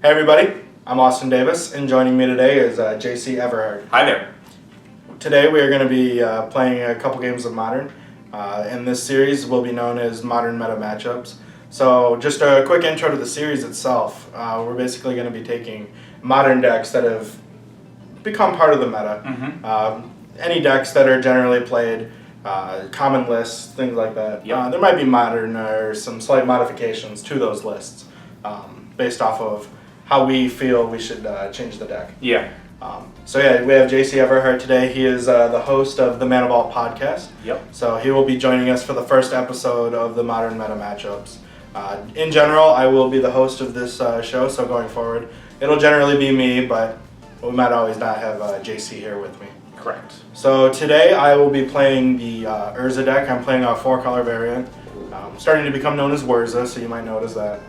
Hey everybody, I'm Austin Davis, and joining me today is JC Everhard. Hi there. Today we are going to be playing a couple games of Modern. In this series will be known as Modern Meta Matchups. So just a quick intro to the series itself. We're basically going to be taking Modern decks that have become part of the meta. Any decks that are generally played, common lists, things like that. Yep. There might be Modern or some slight modifications to those lists based off of how we feel we should change the deck. Yeah. So we have JC Everhart today. He is the host of the Man of All podcast. Yep. So he will be joining us for the first episode of the Modern Meta Matchups. In general, I will be the host of this show, so going forward, it'll generally be me, but we might always not have JC here with me. Correct. So today I will be playing the Whirza deck. I'm playing a 4-color variant, starting to become known as Whirza, so you might notice that.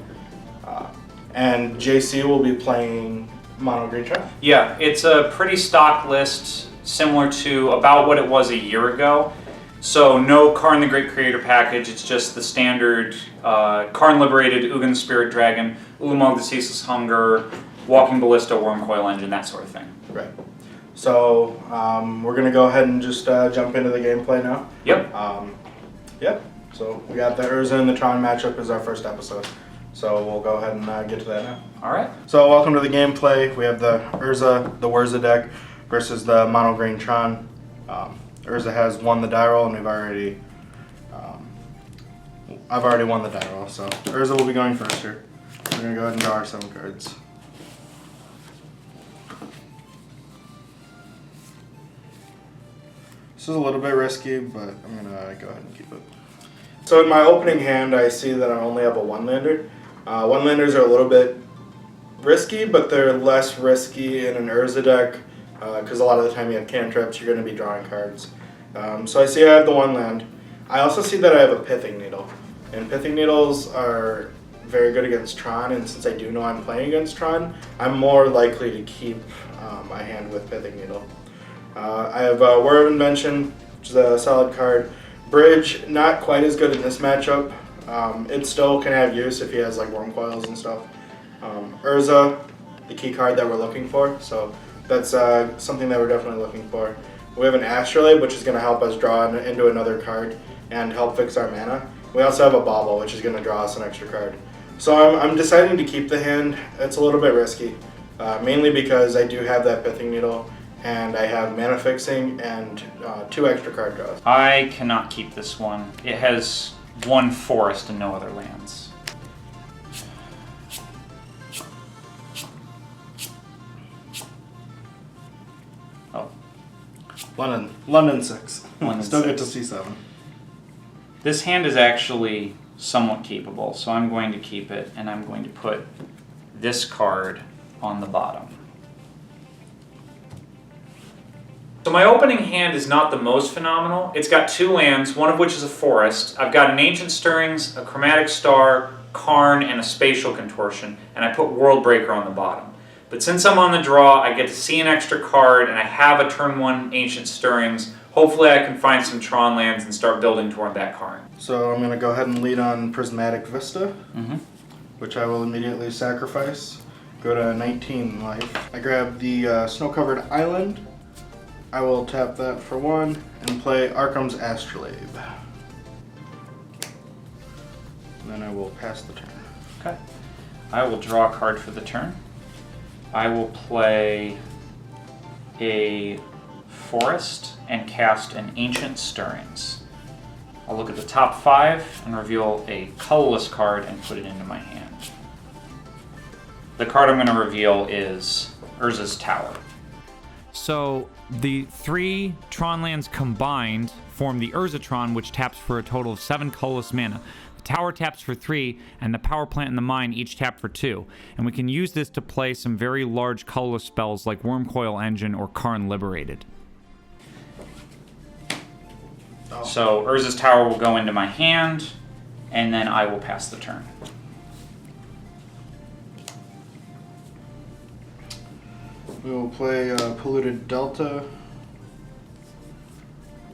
And JC will be playing Mono Green Tron. Yeah, it's a pretty stock list, similar to about what it was a year ago. So no Karn the Great Creator package, it's just the standard Karn Liberated, Ugin the Spirit Dragon, Ulamog the Ceaseless Hunger, Walking Ballista, Wormcoil Engine, that sort of thing. Right. So we're going to go ahead and just jump into the gameplay now. Yep. So we got the Whirza and the Tron matchup as our first episode. So we'll go ahead and get to that now. All right. So welcome to the gameplay. We have the Whirza deck versus the Mono Green Tron. Whirza has won the die roll, and I've already won the die roll. So Whirza will be going first here. We're gonna go ahead and draw our 7 cards. This is a little bit risky, but I'm gonna go ahead and keep it. So in my opening hand, I see that I only have a 1-lander. 1-landers are a little bit risky, but they're less risky in an Whirza deck because a lot of the time you have cantrips, you're going to be drawing cards. So I see I have the 1 land. I also see that I have a Pithing Needle, and Pithing Needles are very good against Tron, and since I do know I'm playing against Tron, I'm more likely to keep my hand with Pithing Needle. I have Word of Invention, which is a solid card. Bridge, not quite as good in this matchup. It still can have use if he has like Wormcoils and stuff. Whirza, the key card that we're looking for, so that's something that we're definitely looking for. We have an Astrolabe, which is going to help us draw into another card and help fix our mana. We also have a Bauble, which is going to draw us an extra card. So I'm deciding to keep the hand. It's a little bit risky, mainly because I do have that Pithing Needle, and I have mana fixing and 2 extra card draws. I cannot keep this one. It has 1 forest and no other lands. Oh. London 6. London Still 6. get to C7. This hand is actually somewhat keepable, so I'm going to keep it, and I'm going to put this card on the bottom. So my opening hand is not the most phenomenal. It's got 2 lands, one of which is a forest. I've got an Ancient Stirrings, a Chromatic Star, Karn, and a Spatial Contortion, and I put World Breaker on the bottom. But since I'm on the draw, I get to see an extra card, and I have a turn 1 Ancient Stirrings. Hopefully I can find some Tron lands and start building toward that Karn. So I'm going to go ahead and lead on Prismatic Vista, which I will immediately sacrifice. Go to 19 life. I grab the Snow-Covered Island. I will tap that for 1 and play Arkham's Astrolabe. And then I will pass the turn. Okay. I will draw a card for the turn. I will play a forest and cast an Ancient Stirrings. I'll look at the top 5 and reveal a colorless card and put it into my hand. The card I'm going to reveal is Urza's Tower. So the 3 Tron lands combined form the Whirza Tron, which taps for a total of 7 colorless mana. The tower taps for 3, and the power plant and the mine each tap for 2. And we can use this to play some very large colorless spells like Wormcoil Engine or Karn Liberated. So Urza's Tower will go into my hand, and then I will pass the turn. We will play Polluted Delta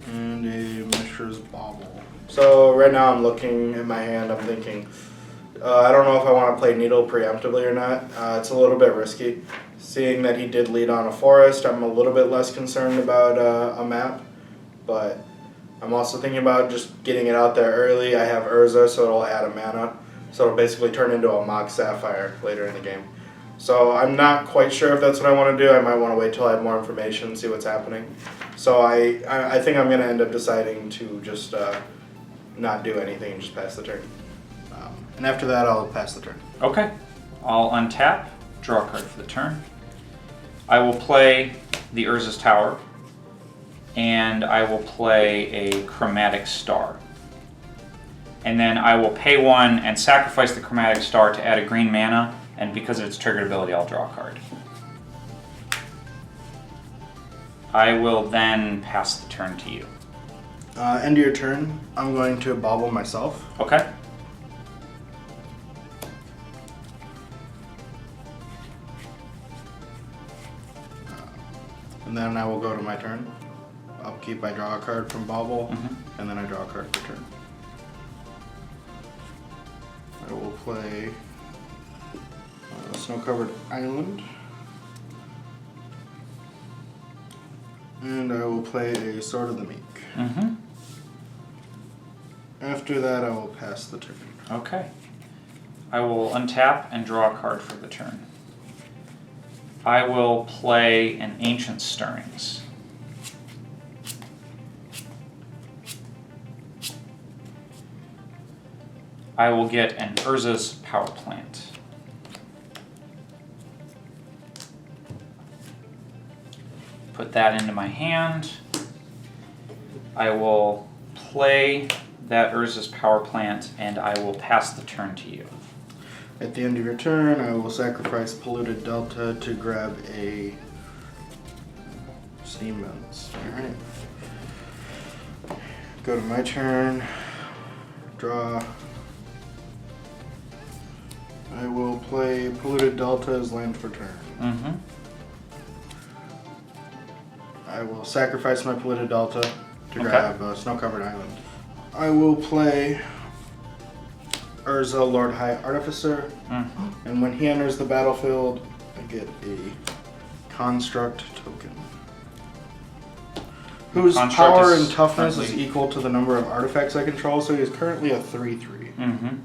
and a Mishra's Bauble. So right now I'm looking at my hand, I'm thinking, I don't know if I want to play Needle preemptively or not. It's a little bit risky. Seeing that he did lead on a forest, I'm a little bit less concerned about a map. But I'm also thinking about just getting it out there early. I have Whirza, so it'll add a mana. So it'll basically turn into a Mock Sapphire later in the game. So I'm not quite sure if that's what I want to do. I might want to wait till I have more information, see what's happening. So I think I'm going to end up deciding to just not do anything and just pass the turn. And after that, I'll pass the turn. Okay. I'll untap, draw a card for the turn. I will play the Urza's Tower, and I will play a Chromatic Star. And then I will pay 1 and sacrifice the Chromatic Star to add a green mana, and because of its triggered ability, I'll draw a card. I will then pass the turn to you. End of your turn, I'm going to bobble myself. Okay. And then I will go to my turn. Upkeep, I draw a card from bobble, and then I draw a card per turn. I will play Snow-Covered Island. And I will play a Sword of the Meek. After that, I will pass the turn. Okay. I will untap and draw a card for the turn. I will play an Ancient Stirrings. I will get an Urza's Power Plant. Put that into my hand. I will play that Urza's Power Plant, and I will pass the turn to you. At the end of your turn, I will sacrifice Polluted Delta to grab a Steam Vents. Alright. Go to my turn. Draw. I will play Polluted Delta as land for turn. I will sacrifice my Polluted Delta to grab a Snow-Covered Island. I will play Whirza, Lord High Artificer, and when he enters the battlefield, I get a Construct token, whose power and toughness is equal to the number of artifacts I control, so he is currently a 3/3.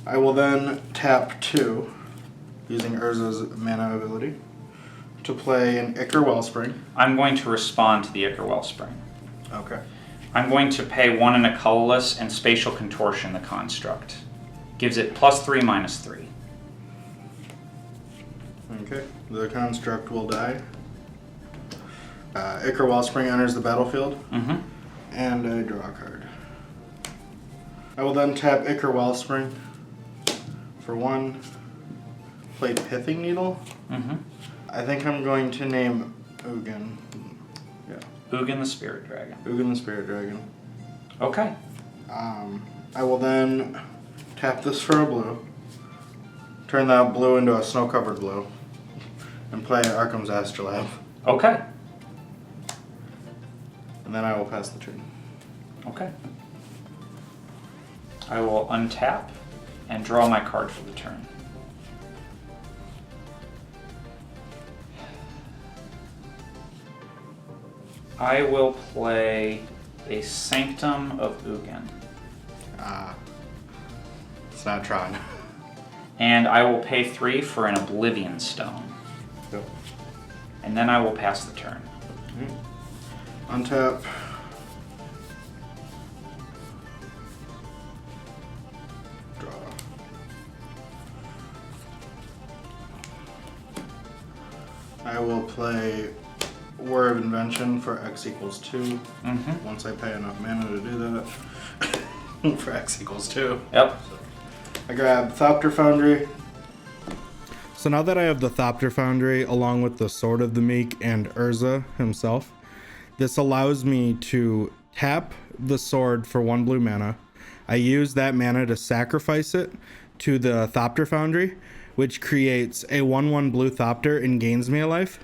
I will then tap 2, using Urza's mana ability, to play an Ichor Wellspring. I'm going to respond to the Ichor Wellspring. Okay. I'm going to pay 1 and a colorless and Spatial Contortion the construct. Gives it +3/-3. Okay, the construct will die. Ichor Wellspring enters the battlefield, and I draw a card. I will then tap Ichor Wellspring for 1, play Pithing Needle. I think I'm going to name Ugin. Yeah. Ugin the Spirit Dragon. Ugin the Spirit Dragon. Okay. I will then tap this for a blue, turn that blue into a Snow-Covered Blue, and play Arkham's Astrolabe. Okay. And then I will pass the turn. Okay. I will untap and draw my card for the turn. I will play a Sanctum of Ugin. It's not Tron. And I will pay 3 for an Oblivion Stone. Yep. And then I will pass the turn. Untap. Draw. I will play War of Invention for X equals 2. Once I pay enough mana to do that. For X equals 2. Yep. I grab Thopter Foundry. So now that I have the Thopter Foundry along with the Sword of the Meek and Whirza himself, this allows me to tap the sword for 1 blue mana. I use that mana to sacrifice it to the Thopter Foundry, which creates a 1/1 blue Thopter and gains me a life.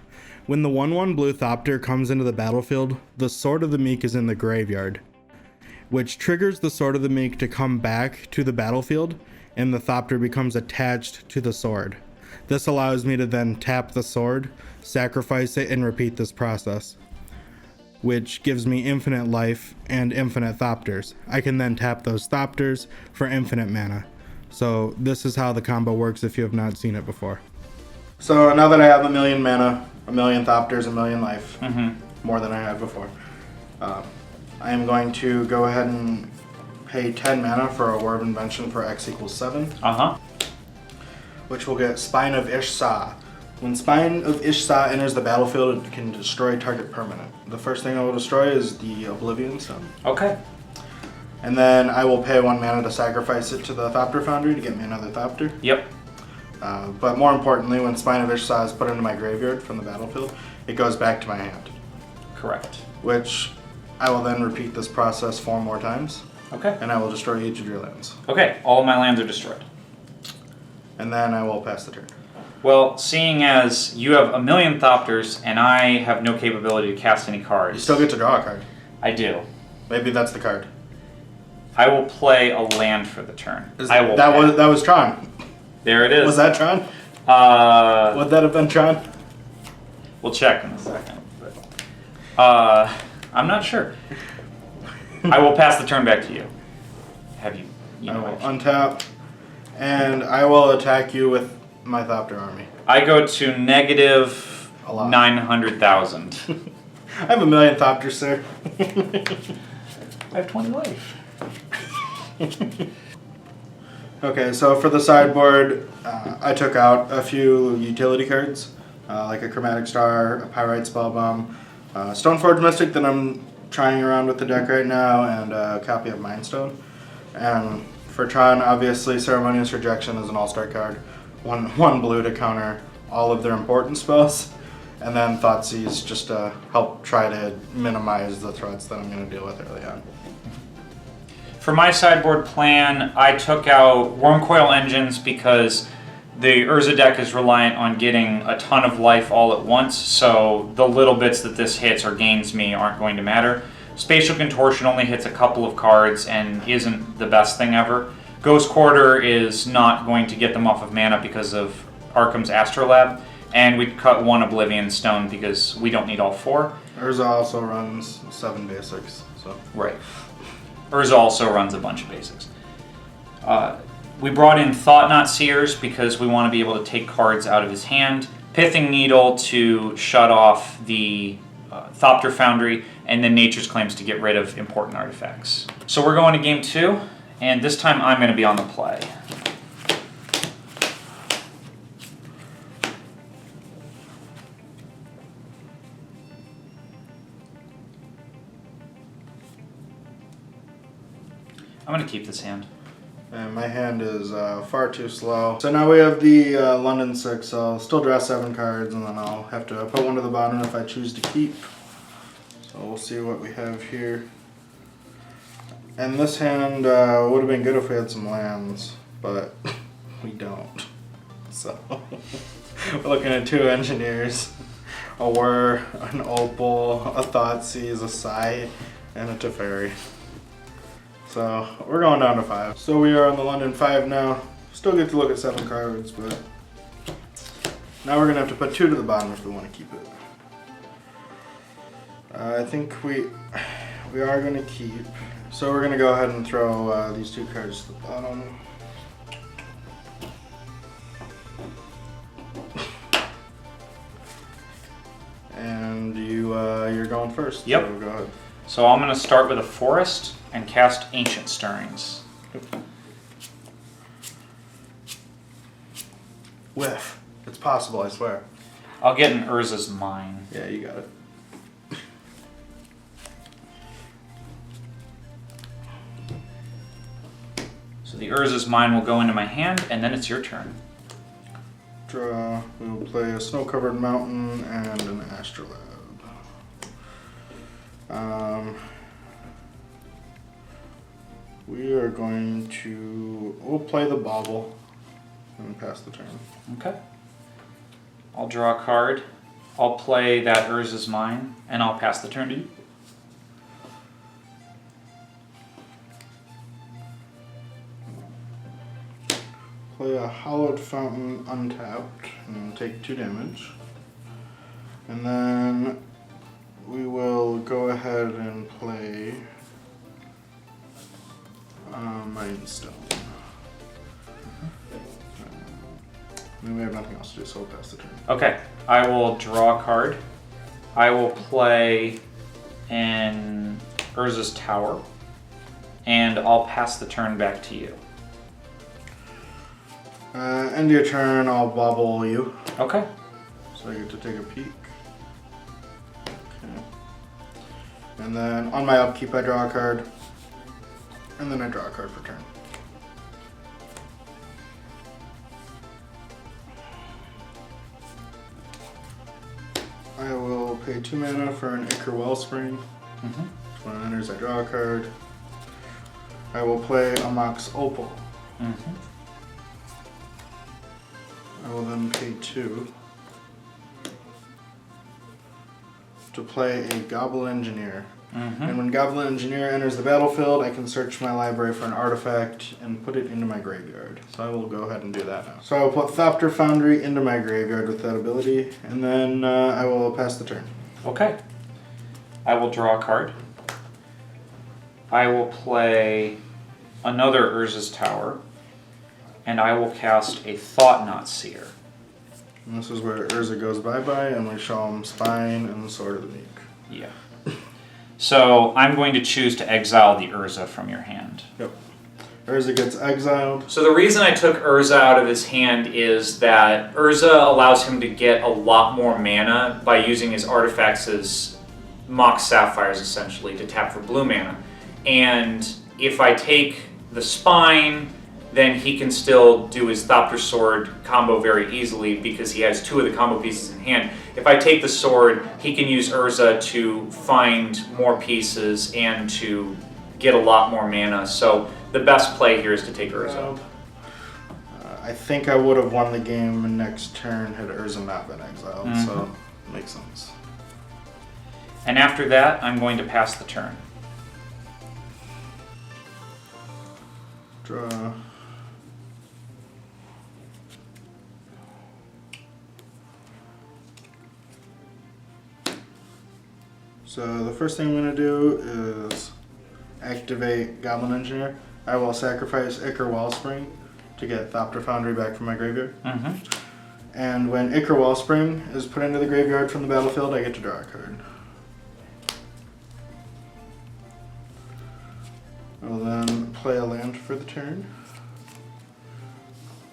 When the 1/1 blue Thopter comes into the battlefield, the Sword of the Meek is in the graveyard, which triggers the Sword of the Meek to come back to the battlefield and the Thopter becomes attached to the sword. This allows me to then tap the sword, sacrifice it, and repeat this process, which gives me infinite life and infinite Thopters. I can then tap those Thopters for infinite mana. So this is how the combo works if you have not seen it before. So now that I have 1,000,000 mana, 1,000,000 Thopters, 1,000,000 life, more than I had before, I am going to go ahead and pay 10 mana for a War of Invention for X equals 7. Which will get Spine of Ishsa. When Spine of Ishsa enters the battlefield, it can destroy target permanent. The first thing I will destroy is the Oblivion Stone. Okay. And then I will pay 1 mana to sacrifice it to the Thopter Foundry to get me another Thopter. Yep. But more importantly, when Spine of Ishsa is put into my graveyard from the battlefield, it goes back to my hand. Correct. Which I will then repeat this process 4 more times. Okay. And I will destroy each of your lands. Okay, all of my lands are destroyed. And then I will pass the turn. Well, seeing as you have 1,000,000 Thopters and I have no capability to cast any cards. You still get to draw a card. I do. Maybe that's the card. I will play a land for the turn. That was Tron. There it is. Was that Tron? Would that have been Tron? We'll check in a second. But, I'm not sure. I will pass the turn back to you. Have you? I will untap, and I will attack you with my Thopter army. I go to negative 900,000. I have 1,000,000 Thopters, sir. I have 20 life. Okay, so for the sideboard, I took out a few utility cards, like a Chromatic Star, a Pyrite Spellbomb, Stoneforge Mystic that I'm trying around with the deck right now, and a copy of Mindstone. And for Tron, obviously, Ceremonious Rejection is an all-star card. One blue to counter all of their important spells, and then Thoughtseize just to help try to minimize the threats that I'm going to deal with early on. For my sideboard plan, I took out Wormcoil Engines because the Urza deck is reliant on getting a ton of life all at once, so the little bits that this hits or gains me aren't going to matter. Spatial Contortion only hits a couple of cards and isn't the best thing ever. Ghost Quarter is not going to get them off of mana because of Arkham's Astrolabe, and we cut 1 Oblivion Stone because we don't need all 4. Urza also runs 7 basics, so. Right. Urza also runs a bunch of basics. We brought in Thought-Knot Seers because we want to be able to take cards out of his hand. Pithing Needle to shut off the Thopter Foundry, and then Nature's Claims to get rid of important artifacts. So we're going to game 2, and this time I'm going to be on the play. I'm going to keep this hand. And my hand is far too slow. So now we have the London 6, so I'll still draw 7 cards, and then I'll have to put 1 to the bottom if I choose to keep. So we'll see what we have here. And this hand would have been good if we had some lands, but we don't. So we're looking at 2 Engineers, a Whir, an Opal, a Thoughtseize, a Sai, and a Teferi. So we're going down to 5. So we are on the London 5 now. Still get to look at 7 cards, but now we're gonna have to put 2 to the bottom if we want to keep it. I think we are gonna keep. So we're gonna go ahead and throw these 2 cards to the bottom. And you're going first. Yep. So go ahead. So I'm going to start with a Forest and cast Ancient Stirrings. Whiff. It's possible, I swear. I'll get an Urza's Mine. Yeah, you got it. So the Urza's Mine will go into my hand, and then it's your turn. Draw. We will play a Snow-Covered Mountain and an Astrolabe. We are going to... We'll play the Bauble and pass the turn. Okay. I'll draw a card. I'll play that Urza's Mine, and I'll pass the turn to you. play a Hallowed Fountain untapped and take 2 damage. And then we will go ahead and play Mind Stone. And we have nothing else to do, so we'll pass the turn. Okay, I will draw a card. I will play in Urza's Tower, and I'll pass the turn back to you. End your turn, I'll bobble you. Okay. So I get to take a peek. Okay. And then on my upkeep, I draw a card. And then I draw a card for turn. I will pay 2 mana for an Ichor Wellspring. When it enters, I draw a card. I will play a Mox Opal. I will then pay 2 to play a Goblin Engineer. And when Goblin Engineer enters the battlefield, I can search my library for an artifact and put it into my graveyard. So I will go ahead and do that now. So I will put Thopter Foundry into my graveyard with that ability, and then I will pass the turn. Okay. I will draw a card. I will play another Urza's Tower, and I will cast a Thought-Knot Seer. And this is where Urza goes bye-bye, and we show him Spine and Sword of the Meek. Yeah. So I'm going to choose to exile the Urza from your hand. Yep. Urza gets exiled. So the reason I took Urza out of his hand is that Urza allows him to get a lot more mana by using his artifacts as Mox Sapphires, essentially, to tap for blue mana. And if I take the Spine, then he can still do his Thopter Sword combo very easily because he has 2 of the combo pieces in hand. If I take the sword, he can use Urza to find more pieces and to get a lot more mana. So the best play here is to take Urza. I think I would have won the game next turn had Urza not been exiled, so it makes sense. And after that, I'm going to pass the turn. Draw. So the first thing I'm going to do is activate Goblin Engineer. I will sacrifice Ichor Wellspring to get Thopter Foundry back from my graveyard. And when Ichor Wellspring is put into the graveyard from the battlefield, I get to draw a card. I will then play a land for the turn.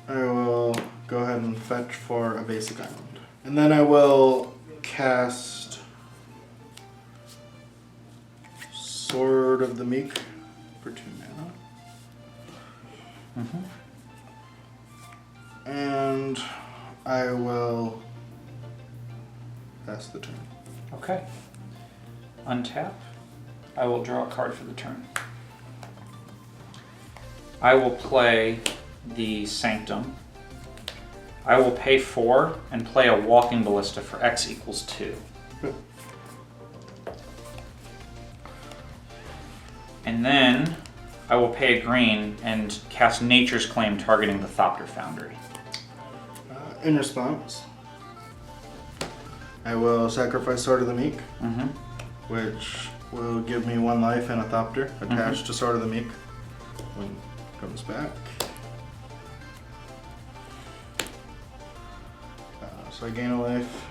I will go ahead and fetch for a basic island. And then I will cast Sword of the Meek for 2 mana. And I will pass the turn. Okay. Untap. I will draw a card for the turn. I will play the Sanctum. I will pay 4 and play a Walking Ballista for X equals 2. And then I will pay a green and cast Nature's Claim targeting the Thopter Foundry. In response, I will sacrifice Sword of the Meek, which will give me 1 life and a Thopter attached to Sword of the Meek when it comes back. So I gain a life.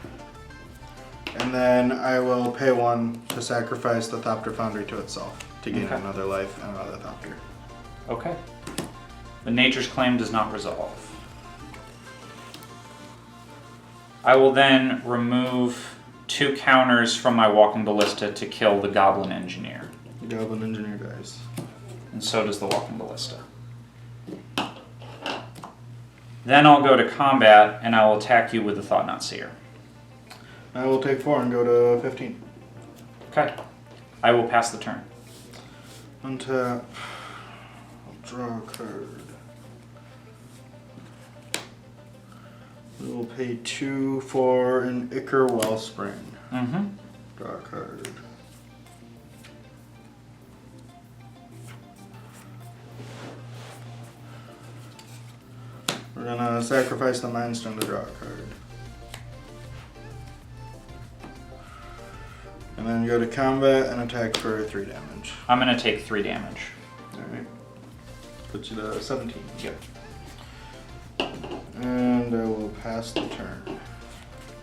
And then I will pay 1 to sacrifice the Thopter Foundry to itself to gain another life and another Thopter. Okay. The Nature's Claim does not resolve. I will then remove 2 counters from my Walking Ballista to kill the Goblin Engineer. The Goblin Engineer dies. And so does the Walking Ballista. Then I'll go to combat and I will attack you with the Thought-Knot Seer. I will take 4 and go to 15. Okay. I will pass the turn. Untap. I'll draw a card. We will pay 2 for an Ichor Wellspring. Draw a card. gonna sacrifice the Mind Stone to draw a card. And then go to combat and attack for 3 damage. I'm going to take 3 damage. Alright. Put you to 17. Yep. And I will pass the turn.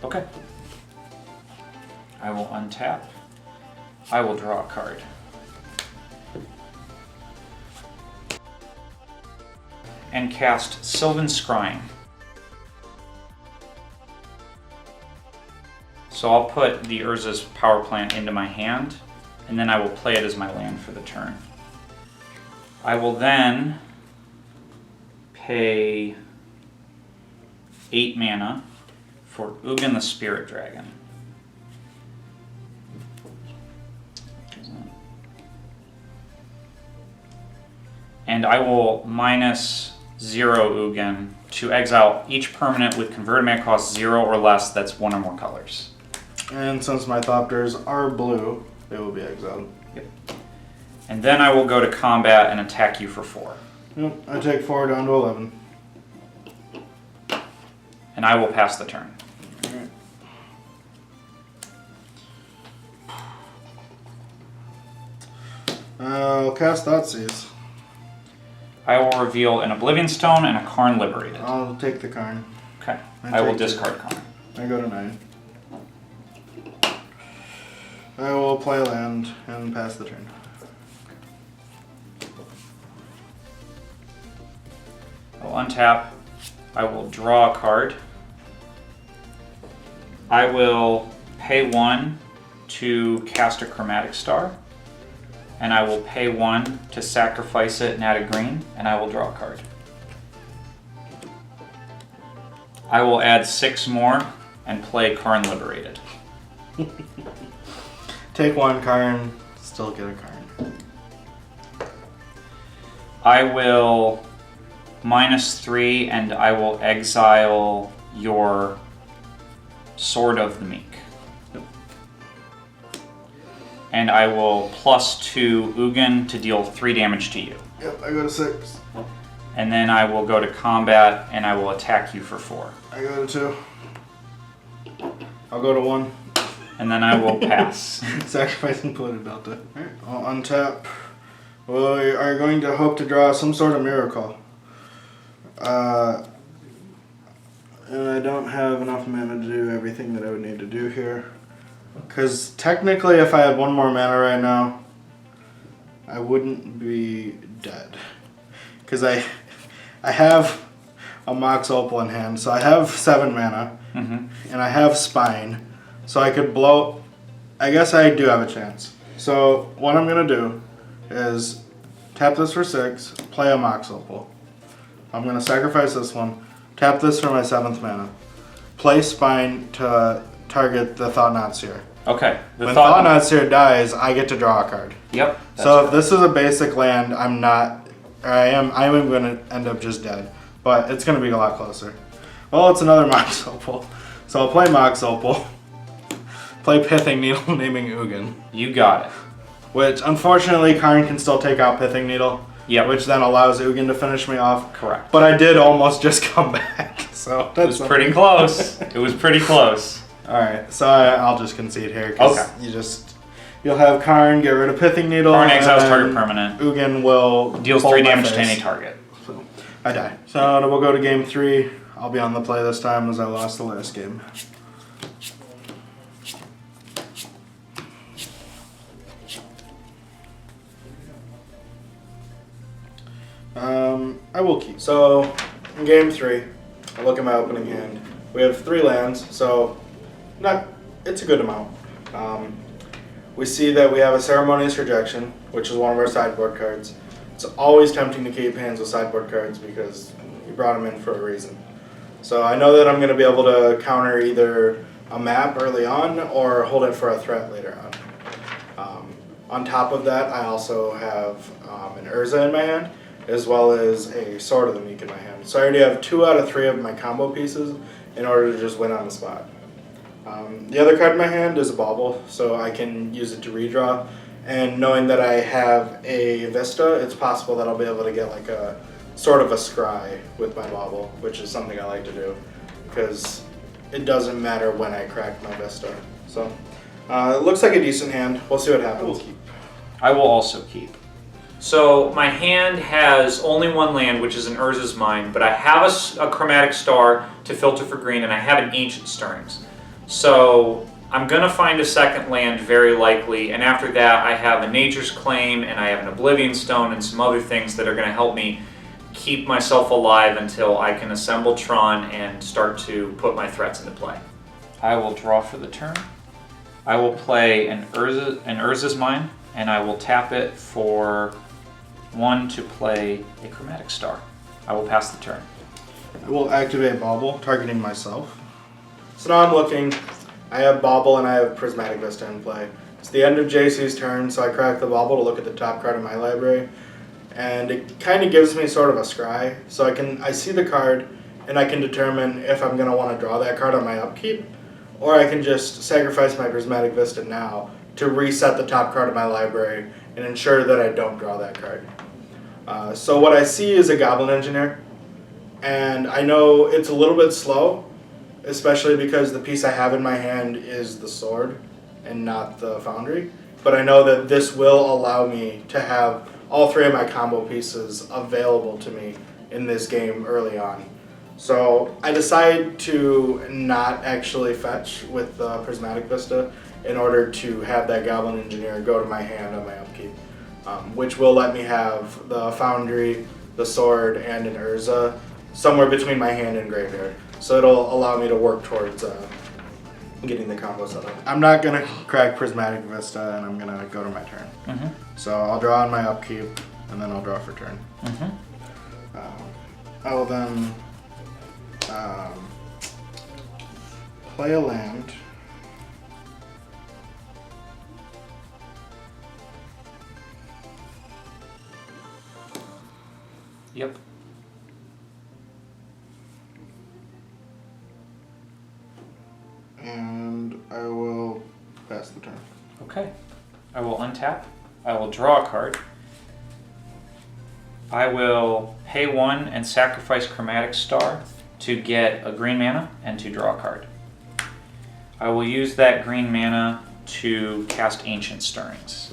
Okay. I will untap. I will draw a card. And cast Sylvan Scrying. So I'll put the Urza's power plant into my hand, and then I will play it as my land for the turn. I will then pay 8 mana for Ugin the Spirit Dragon. And I will -0 Ugin to exile each permanent with converted mana cost 0 or less that's 1 or more colors. And since my Thopters are blue, they will be exiled. Yep. And then I will go to combat and attack you for 4. Yep, I take 4 down to 11. And I will pass the turn. Alright. I'll cast Thoughtseize. I will reveal an Oblivion Stone and a Karn Liberated. I'll take the Karn. Okay. I will discard Karn. I go to 9. I will play land and pass the turn. I'll untap. I will draw a card. I will pay 1 to cast a Chromatic Star. And I will pay 1 to sacrifice it and add a green, and I will draw a card. I will add 6 more and play Karn Liberated. Take 1 Karn, still get a Karn. I will -3 and I will exile your Sword of the Meek. And I will +2 Ugin to deal 3 damage to you. Yep, I go to 6. And then I will go to combat and I will attack you for 4. I go to 2. I'll go to 1. And then I will pass. Sacrifice and put a Delta. Alright, I'll untap. We are going to hope to draw some sort of miracle. And I don't have enough mana to do everything that I would need to do here. Because technically if I had 1 more mana right now, I wouldn't be dead. Because I have a Mox Opal in hand, so I have 7 mana, and I have Spine, so I could blow. I guess I do have a chance. So what I'm going to do is tap this for 6, play a Mox Opal. I'm going to sacrifice this one, tap this for my 7th mana, play Spine to target the Thought-Knot Seer. Okay. When Thought-Knot Seer dies, I get to draw a card. Yep. So if this is a basic land, I am going to end up just dead. But it's going to be a lot closer. Well, it's another Mox Opal. So I'll play Mox Opal. Play Pithing Needle, naming Ugin. You got it. Which, unfortunately, Karn can still take out Pithing Needle. Yep. Which then allows Ugin to finish me off. Correct. But I did almost just come back. So It was pretty close. It was pretty close. Alright, so I'll just concede here. Cause Okay. You'll have Karn get rid of Pithing Needle. Karn exiles target permanent. Ugin will Deals bolt 3 my damage to face. any target. So I die. So we'll go to game 3. I'll be on the play this time as I lost the last game. I will keep. So in game 3, I look at my opening hand. We have 3 lands, so it's a good amount. We see that we have a Ceremonious Rejection, which is one of our sideboard cards. It's always tempting to keep hands with sideboard cards because you brought them in for a reason. So I know that I'm going to be able to counter either a map early on or hold it for a threat later on. On top of that, I also have an Urza in my hand, as well as a Sword of the Meek in my hand. So I already have 2 out of 3 of my combo pieces in order to just win on the spot. The other card in my hand is a Bauble, so I can use it to redraw. And knowing that I have a Vista, it's possible that I'll be able to get like a sort of a scry with my bauble, which is something I like to do because it doesn't matter when I crack my Vista. So it looks like a decent hand. We'll see what happens. I will also keep. So my hand has only one land, which is an Urza's Mine, but I have a Chromatic Star to filter for green, and I have an Ancient Stirrings. So I'm going to find a second land very likely, and after that I have a Nature's Claim, and I have an Oblivion Stone, and some other things that are going to help me keep myself alive until I can assemble Tron and start to put my threats into play. I will draw for the turn. I will play an Urza's Mine, and I will tap it for 1 to play a Chromatic Star. I will pass the turn. I will activate Bauble, targeting myself. So now I'm looking. I have Bauble and I have Prismatic Vista in play. It's the end of JC's turn, so I crack the Bauble to look at the top card of my library. And it kind of gives me sort of a scry. So I see the card, and I can determine if I'm going to want to draw that card on my upkeep, or I can just sacrifice my Prismatic Vista now to reset the top card of my library and ensure that I don't draw that card. So what I see is a Goblin Engineer, and I know it's a little bit slow, especially because the piece I have in my hand is the sword and not the foundry, but I know that this will allow me to have all 3 of my combo pieces available to me in this game early on. So I decide to not actually fetch with the Prismatic Vista in order to have that Goblin Engineer go to my hand on my upkeep, which will let me have the Foundry, the Sword, and an Urza somewhere between my hand and graveyard. So it'll allow me to work towards getting the combo set up. I'm not going to crack Prismatic Vista, and I'm going to go to my turn. Mm-hmm. So I'll draw on my upkeep, and then I'll draw for turn. Mm-hmm. I will then play a land. Yep. And I will pass the turn. Okay. I will untap. I will draw a card. I will pay 1 and sacrifice Chromatic Star to get a green mana and to draw a card. I will use that green mana to cast Ancient Stirrings.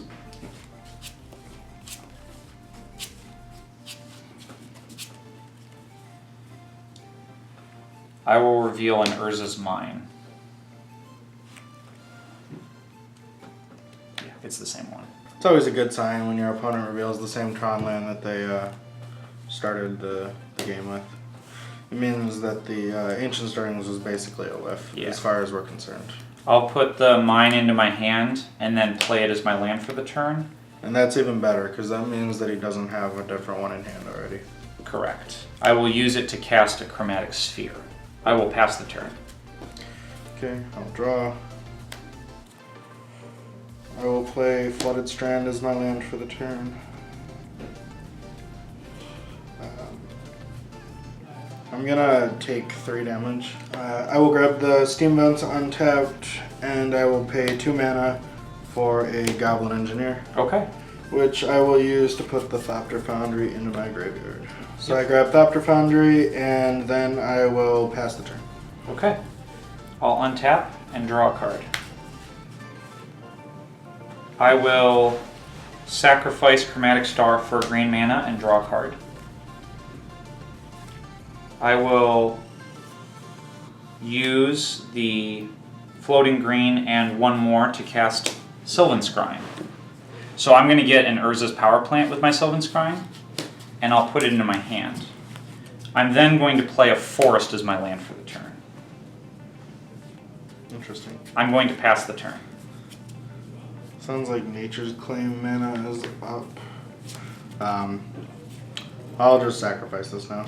I will reveal an Urza's Mine. Yeah, it's the same one. It's always a good sign when your opponent reveals the same Tron land that they started the game with. It means that the Ancient Stirrings was basically a whiff, as far as we're concerned. I'll put the mine into my hand and then play it as my land for the turn. And that's even better, because that means that he doesn't have a different one in hand already. Correct. I will use it to cast a Chromatic Sphere. I will pass the turn. Okay, I'll draw. I will play Flooded Strand as my land for the turn. I'm gonna take 3 damage. I will grab the Steam Vents untapped, and I will pay 2 mana for a Goblin Engineer. Okay. Which I will use to put the Thopter Foundry into my graveyard. So I grab Thopter Foundry, and then I will pass the turn. Okay. I'll untap and draw a card. I will sacrifice Chromatic Star for a green mana and draw a card. I will use the floating green and 1 more to cast Sylvan Scrying. So I'm going to get an Urza's Power Plant with my Sylvan Scrying, and I'll put it into my hand. I'm then going to play a forest as my land for the turn. Interesting. I'm going to pass the turn. Sounds like Nature's Claim mana is up. I'll just sacrifice this now.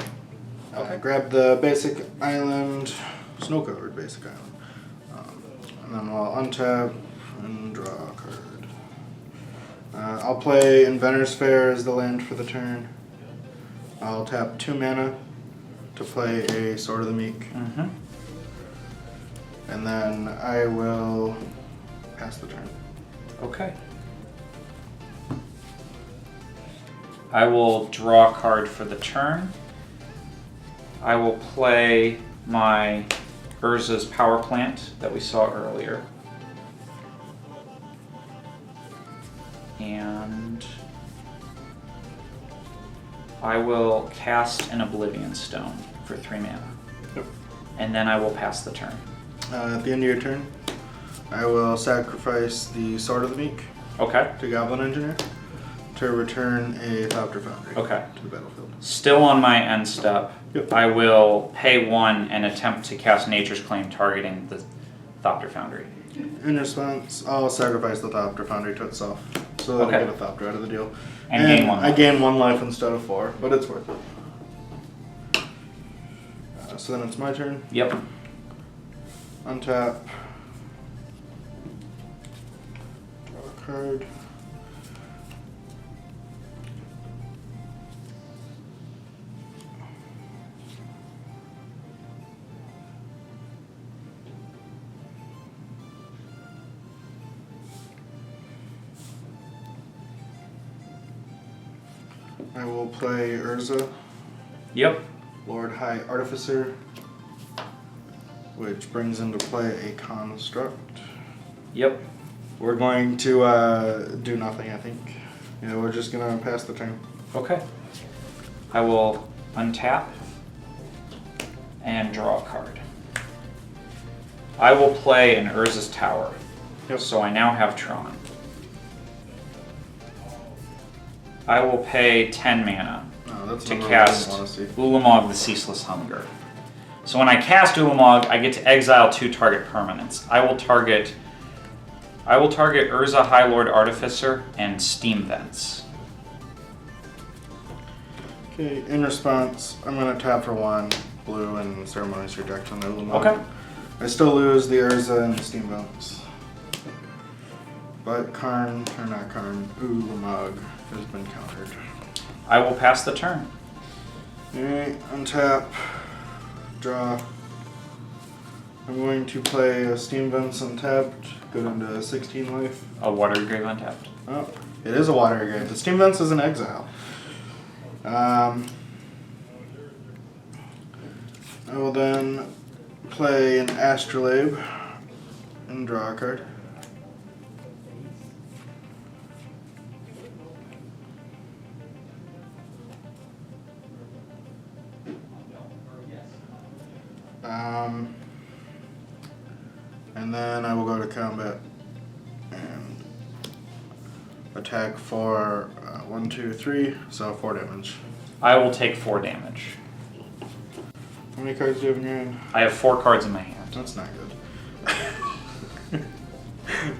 Okay. Grab the basic island, snow-covered basic island. And then I'll untap and draw a card. I'll play Inventor's Fair as the land for the turn. I'll tap 2 mana to play a Sword of the Meek. Mm-hmm. And then I will pass the turn. Okay. I will draw a card for the turn. I will play my Urza's power plant that we saw earlier. And I will cast an Oblivion Stone for 3 mana. Yep. And then I will pass the turn. At the end of your turn, I will sacrifice the Sword of the Meek Okay. to Goblin Engineer to return a Thopter Foundry Okay. to the battlefield. Still on my end step, Yep. I will pay 1 and attempt to cast Nature's Claim targeting the Thopter Foundry. In response, I'll sacrifice the Thopter Foundry to itself so that Okay. I get a Thopter out of the deal. And gain 1 I life. gain 1 life instead of 4, but it's worth it. So then it's my turn. Yep. Untap. Draw a card. I will play Urza, Yep. Lord High Artificer, which brings into play a construct. Yep. We're going to do nothing, I think. Yeah, we're just gonna pass the turn. Okay. I will untap and draw a card. I will play an Urza's Tower. Yep. So I now have Tron. I will pay 10 mana No, that's to not cast what I want to see. Ulamog the Ceaseless Hunger. So when I cast Ulamog, I get to exile 2 target permanents. I will target Urza High Lord Artificer and Steam Vents. Okay, in response, I'm gonna tap for 1 blue and Ceremonious Reject on the Ulamog. Okay. I still lose the Urza and the Steam Bounce. But Ulamog has been countered. I will pass the turn. Alright, untap, draw. I'm going to play a Steam Vents untapped, go down to 16 life. A Water Grave untapped. Oh, it is a water grave. The Steam Vents is an exile. I will then play an Astrolabe and draw a card. And then I will go to combat and attack for 1, 2, 3, so 4 damage. I will take 4 damage. How many cards do you have in your hand? I have 4 cards in my hand. That's not good.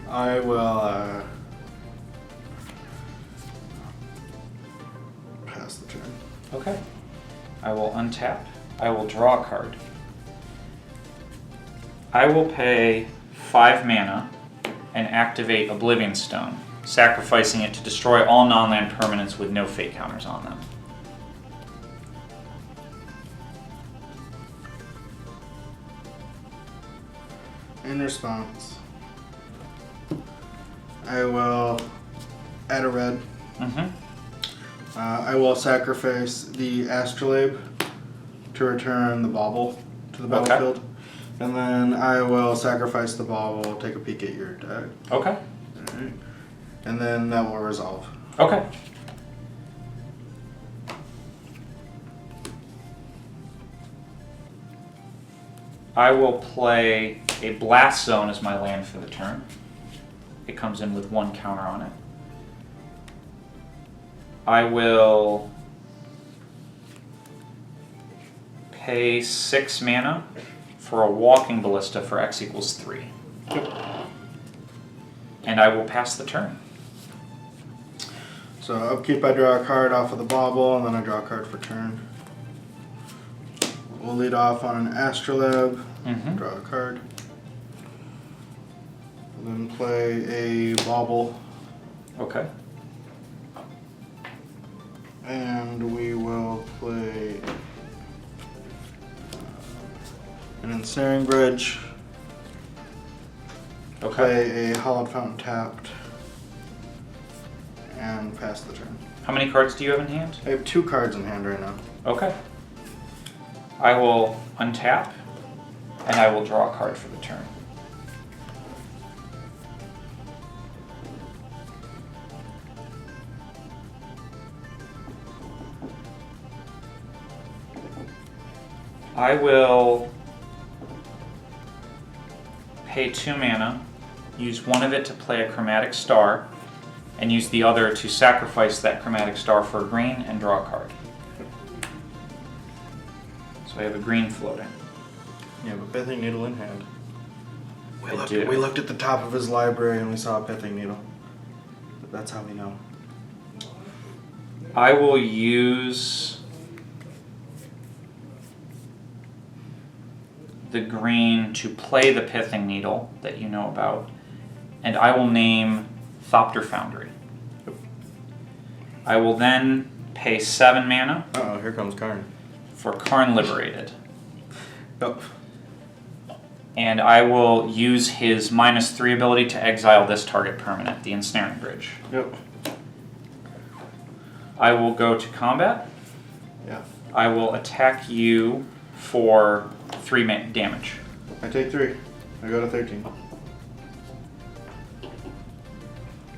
I will pass the turn. Okay. I will untap. I will draw a card. I will pay 5 mana and activate Oblivion Stone, sacrificing it to destroy all non-land permanents with no fate counters on them. In response, I will add a red. I will sacrifice the Astrolabe to return the bauble to the Okay. battlefield. And then I will sacrifice the bauble, take a peek at your deck. Okay. Alright. And then that will resolve. Okay. I will play a Blast Zone as my land for the turn. It comes in with 1 counter on it. I will pay 6 mana for a Walking Ballista for X equals 3. And I will pass the turn. So upkeep, I draw a card off of the bauble, and then I draw a card for turn. We'll lead off on an Astrolabe, draw a card. And then play a bauble, Okay. and we will play an Ensnaring Bridge. Okay. Play a Hallowed Fountain tapped, and pass the turn. How many cards do you have in hand? I have 2 cards in hand right now. Okay. I will untap, and I will draw a card for the turn. I will pay 2 mana, use one of it to play a chromatic star, and use the other to sacrifice that chromatic star for a green and draw a card. So I have a green floating. You have a pithing needle in hand. I do. We looked at the top of his library and we saw a pithing needle. That's how we know. I will use the green to play the pithing needle that you know about, and I will name Thopter Foundry. I will then pay 7 mana Uh-oh, here comes Karn. for Karn Liberated. Oh. And I will use his -3 ability to exile this target permanent, the Ensnaring Bridge. Yep. I will go to combat. Yeah. I will attack you for 3 damage. I take 3. I go to 13.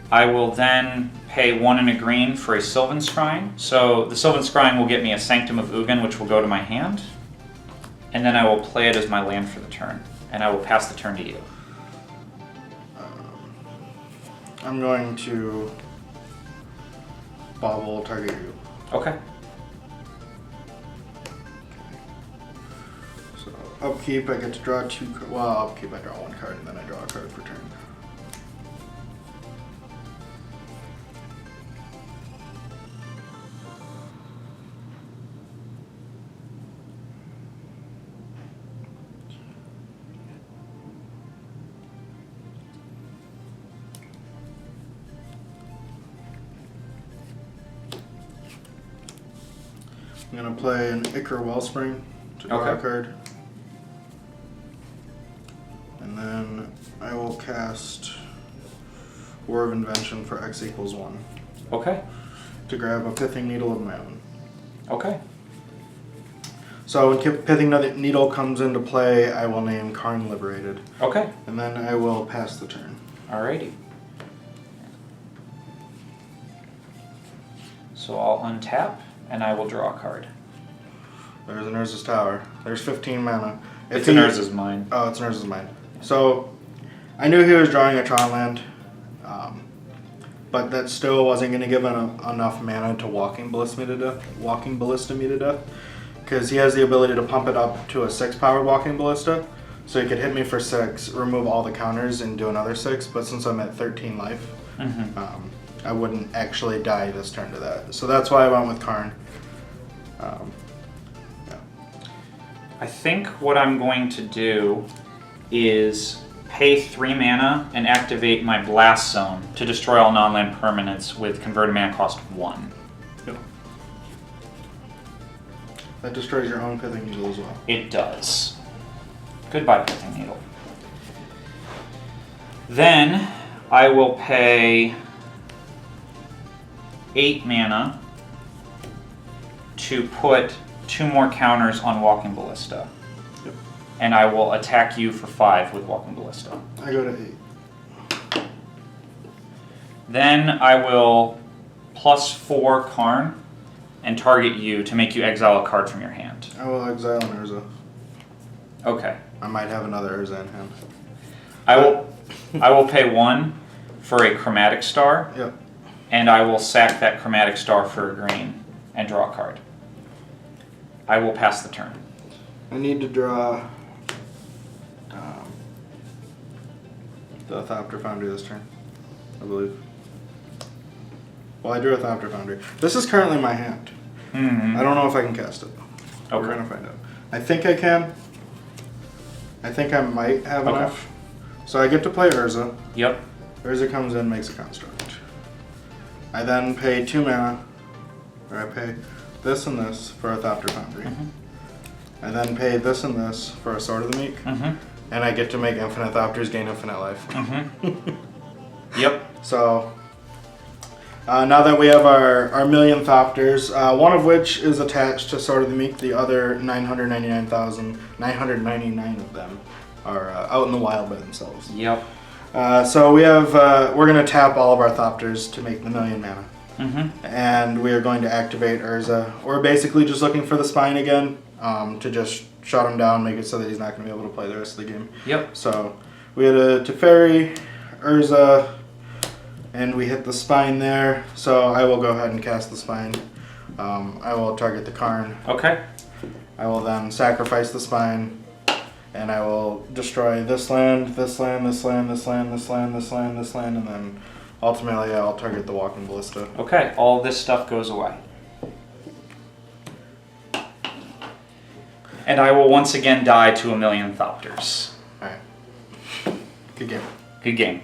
I will then pay 1 and a green for a Sylvan Scrying. So the Sylvan Scrying will get me a Sanctum of Ugin, which will go to my hand. And then I will play it as my land for the turn. And I will pass the turn to you. I'm going to bobble target you. Okay. So upkeep, I get to draw 2 cards. Well, upkeep, I draw 1 card and then I draw a card per turn. I'm going to play an Ichor Wellspring to draw a Okay. card. And then I will cast War of Invention for X equals 1 Okay. to grab a Pithing Needle of my own. Okay. So when Pithing Needle comes into play, I will name Karn Liberated. Okay. And then I will pass the turn. Alrighty. So I'll untap, and I will draw a card. There's an Urza's Tower. There's 15 mana. It's an Urza's mine. Oh, it's an Urza's Mine. So I knew he was drawing a Tron land, but that still wasn't going to give enough mana to Walking Ballista me to death, because he has the ability to pump it up to a 6-powered Walking Ballista, so he could hit me for 6, remove all the counters, and do another 6. But since I'm at 13 life, I wouldn't actually die this turn to that. So that's why I went with Karn. Yeah. I think what I'm going to do is pay 3 mana and activate my Blast Zone to destroy all non-land permanents with converted mana cost 1. Yep. That destroys your own Pithing Needle as well. It does. Goodbye, Pithing Needle. Then I will pay 8 mana to put 2 more counters on Walking Ballista. Yep. And I will attack you for 5 with Walking Ballista. I go to 8. Then I will +4 Karn and target you to make you exile a card from your hand. I will exile an Urza. Okay. I might have another Urza in hand. I will pay 1 for a Chromatic Star. Yep. And I will sack that Chromatic Star for a green and draw a card. I will pass the turn. I need to draw the Thopter Foundry this turn, I believe. Well, I drew a Thopter Foundry. This is currently my hand. I don't know if I can cast it. Okay. We're gonna find out. I think I can. I think I might have Okay. enough. So I get to play Urza. Yep. Urza comes in, makes a construct. I then pay 2 mana, or I pay this and this for a Thopter Foundry. I then pay this and this for a Sword of the Meek. And I get to make infinite Thopters gain infinite life. Yep. So Now that we have our million Thopters, one of which is attached to Sword of the Meek, the other 999 of them are out in the wild by themselves. Yep. So we have, we're going to tap all of our Thopters to make the million mana. And we are going to activate Whirza. We're basically just looking for the spine again to just shut him down, make it so that he's not going to be able to play the rest of the game. Yep. So we had a Teferi, Whirza, and we hit the spine there. So I will go ahead and cast the spine. I will target the Karn. Okay. I will then sacrifice the spine. And I will destroy this land, this land, this land, this land, this land, this land, this land, and then ultimately I'll target the Walking Ballista. Okay, all this stuff goes away. And I will once again die to a million Thopters. Alright. Good game. Good game.